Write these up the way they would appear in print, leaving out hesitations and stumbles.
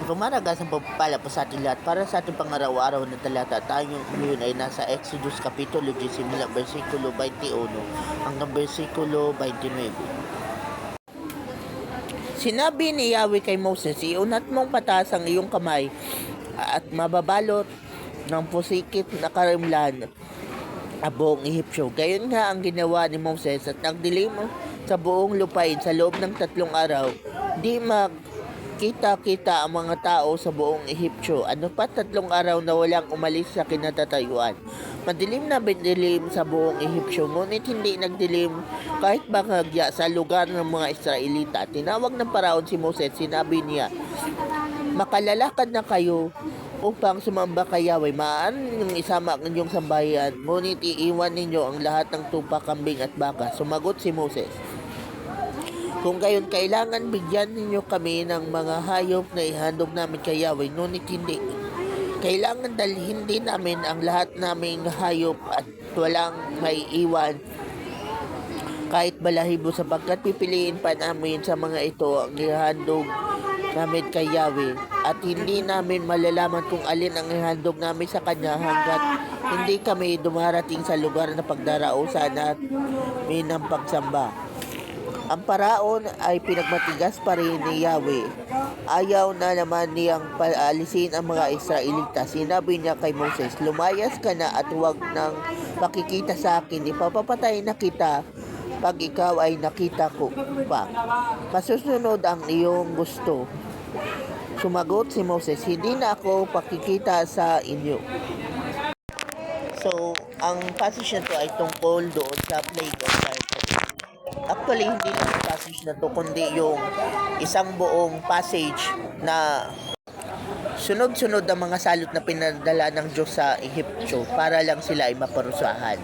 Rumaragas ang pagpapala po sa ating lahat para sa ating pangaraw-araw na talata. Tayo ngayon ay nasa Exodus Kapitulo 10, versikulo 21 hanggang versikulo 29. Sinabi ni Yahweh kay Moses, iunat mong patas ang iyong kamay at mababalot ng pusikit na karimlan ang buong Ehipsyo. Gayon nga ang ginawa ni Moses at nagdilim sa buong lupain sa loob ng 3 araw. Di kita ang mga tao sa buong Ehipsyo. Ano pa 3 araw na walang umalis sa kinatatayuan. Madilim na bindilim sa buong Ehipsyo, ngunit hindi nagdilim kahit bahagya sa lugar ng mga Israelita. Tinawag ng Paraon si Moses, sinabi niya, makalalakad na kayo upang sumamba kay Yahweh. Maaari ninyong isama ang inyong sambahayan, ngunit iiwan ninyo ang lahat ng tupa, kambing at baka. Sumagot si Moses, kung gayon kailangan bigyan ninyo kami ng mga hayop na ihandog namin kay Yahweh, ngunit hindi. Kailangan dalhin din namin ang lahat naming hayop at walang may iwan kahit balahibo, sapagkat pipiliin pa namin sa mga ito ang ihandog namin kay Yahweh, at hindi namin malalaman kung alin ang ihandog namin sa kanya hanggat hindi kami dumarating sa lugar na pagdarausan namin ng pagsamba. Ang Paraon ay pinagmatigas pa rin ni Yahweh. Ayaw na naman niyang paalisin ang mga Israelita. Sinabi niya kay Moses, lumayas ka na at huwag nang makikita sa akin. Ipapapatay na kita pag ikaw ay nakita ko pa. Masusunod ang iyong gusto. Sumagot si Moses, hindi na ako pakikita sa inyo. So, ang passage na to ay tungkol doon sa plague of darkness. Actually, hindi lang yung passage na to, kundi yung isang buong passage na sunod-sunod ang mga salot na pinadala ng Diyos sa Ehipsyo para lang sila ay maparusahan.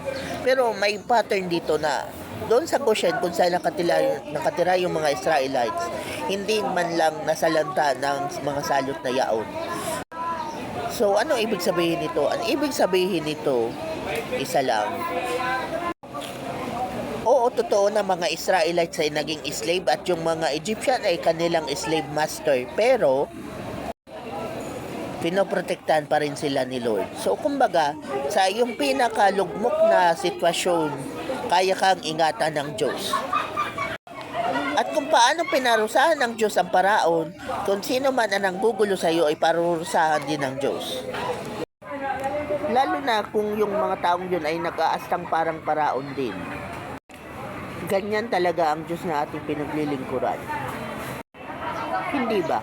Pero may pattern dito na doon sa Goshen kung saan nakatira yung mga Israelites, hindi man lang nasalanta ng mga salot na yaon. So, ano ibig sabihin nito? Ang ibig sabihin nito, isa lang. Oo, totoo na mga Israelites ay naging slave at yung mga Egyptian ay kanilang slave master. Pero, pinoprotektahan pa rin sila ni Lord. So, kumbaga, sa iyong pinakalugmok na sitwasyon, kaya kang ingatan ng Diyos. At kung paano pinarusahan ng Diyos ang Paraon, kung sino man ang nanggugulo sa iyo ay parurusahan din ng Diyos. Lalo na kung yung mga taong yun ay nag-aastang parang Paraon din. Ganyan talaga ang Diyos na ating pinaglilingkuran. Hindi ba?